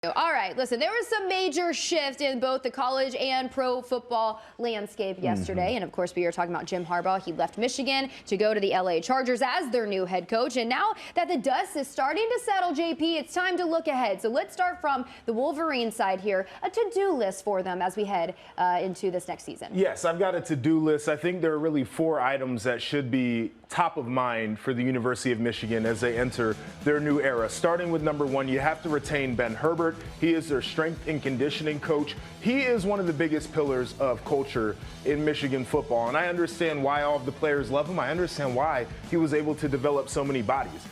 All right, listen, there was some major shift in both the college and pro football landscape yesterday. And of course, we are talking about Jim Harbaugh. He left Michigan to go to the LA Chargers as their new head coach. And now that the dust is starting to settle, JP, it's time to look ahead. So let's start from the Wolverine side here, a to-do list for them as we head into this next season. Yes, I've got a to-do list. I think there are really 4 items that should be top of mind for the University of Michigan as they enter their new era. Starting with number 1, you have to retain Ben Herbert. He is their strength and conditioning coach. He is one of the biggest pillars of culture in Michigan football, and I understand why all of the players love him. I understand why he was able to develop so many bodies.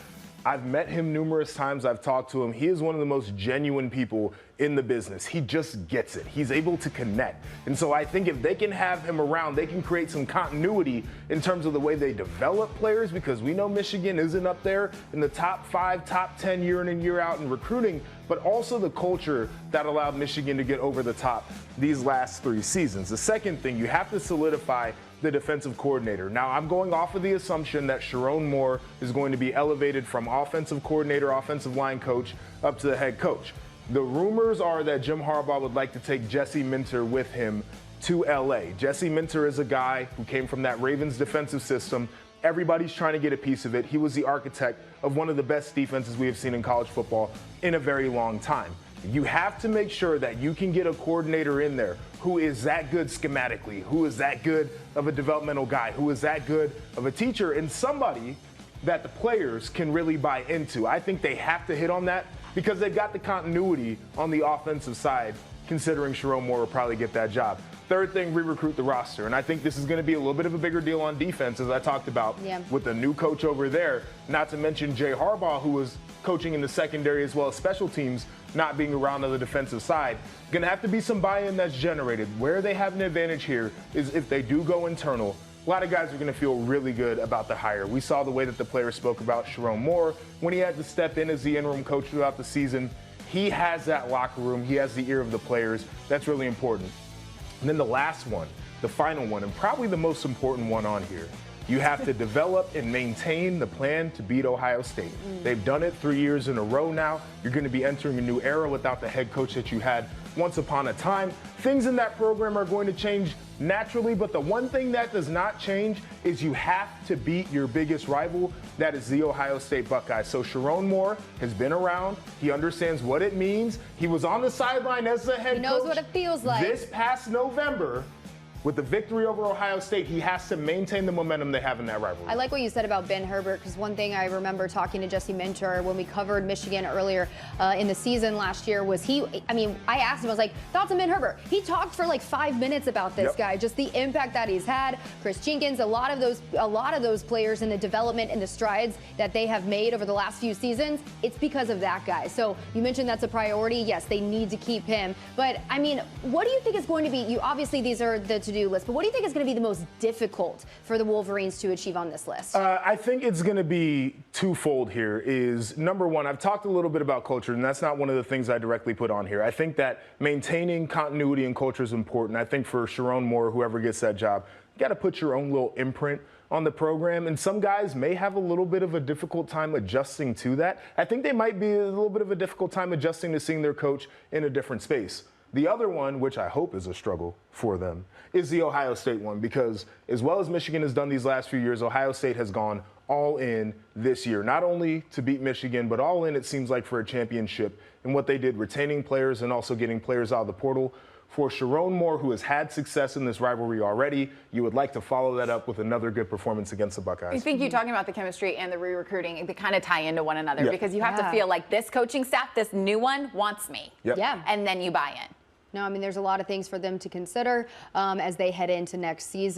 I've met him numerous times. I've talked to him. He is one of the most genuine people in the business. He just gets it. He's able to connect. And so I think if they can have him around, they can create some continuity in terms of the way they develop players, because we know Michigan isn't up there in the top 5, top 10 year in and year out in recruiting, but also the culture that allowed Michigan to get over the top these last 3 seasons. The second thing, you have to solidify the defensive coordinator. Now, I'm going off of the assumption that Chiron Moore is going to be elevated from offensive coordinator, offensive line coach, up to the head coach. The rumors are that Jim Harbaugh would like to take Jesse Minter with him to LA. Jesse Minter is a guy who came from that Ravens defensive system. Everybody's trying to get a piece of it. He was the architect of one of the best defenses we have seen in college football in a very long time. You have to make sure that you can get a coordinator in there who is that good schematically, who is that good of a developmental guy, who is that good of a teacher, and somebody that the players can really buy into. I think they have to hit on that because they've got the continuity on the offensive side, considering Chiron Moore will probably get that job. Third thing, re-recruit the roster. And I think this is going to be a little bit of a bigger deal on defense, as I talked about with the new coach over there, not to mention Jay Harbaugh, who was coaching in the secondary as well as special teams, not being around on the defensive side. Going to have to be some buy-in that's generated. Where they have an advantage here is if they do go internal. A lot of guys are going to feel really good about the hire. We saw the way that the players spoke about Chiron Moore when he had to step in as the interim coach throughout the season. He has that locker room. He has the ear of the players. That's really important. And then the last one, the final one, and probably the most important one on here, you have to develop and maintain the plan to beat Ohio State. They've done it 3 years in a row now. You're going to be entering a new era without the head coach that you had once upon a time. Things in that program are going to change naturally, but the one thing that does not change is you have to beat your biggest rival, that is the Ohio State Buckeyes. So Chiron Moore has been around. He understands what it means. He was on the sideline as the head coach. He knows what it feels like. This past November, with the victory over Ohio State, he has to maintain the momentum they have in that rivalry. I like what you said about Ben Herbert, because one thing I remember talking to Jesse Minter when we covered Michigan earlier in the season last year was I asked him, I was like, thoughts on Ben Herbert? He talked for like 5 minutes about this guy, just the impact that he's had. Chris Jenkins, a lot of those players in the development and the strides that they have made over the last few seasons, it's because of that guy. So you mentioned that's a priority. Yes, they need to keep him. But I mean, what do you think is going to be, obviously these are the to-do list, but what do you think is going to be the most difficult for the Wolverines to achieve on this list? I think it's going to be twofold here. Is number one, I've talked a little bit about culture, and that's not one of the things I directly put on here. I think that maintaining continuity and culture is important. I think for Chiron Moore, whoever gets that job, you got to put your own little imprint on the program, and some guys may have a little bit of a difficult time adjusting to that. I think they might be a little bit of a difficult time adjusting to seeing their coach in a different space. The other one, which I hope is a struggle for them, is the Ohio State one, because as well as Michigan has done these last few years, Ohio State has gone all in this year, not only to beat Michigan, but all in, it seems like, for a championship in what they did, retaining players and also getting players out of the portal. For Chiron Moore, who has had success in this rivalry already, you would like to follow that up with another good performance against the Buckeyes. I think you're talking about the chemistry and the re-recruiting, they kind of tie into one another because you have to feel like this coaching staff, this new one, wants me. And then you buy in. No, I mean, there's a lot of things for them to consider as they head into next season.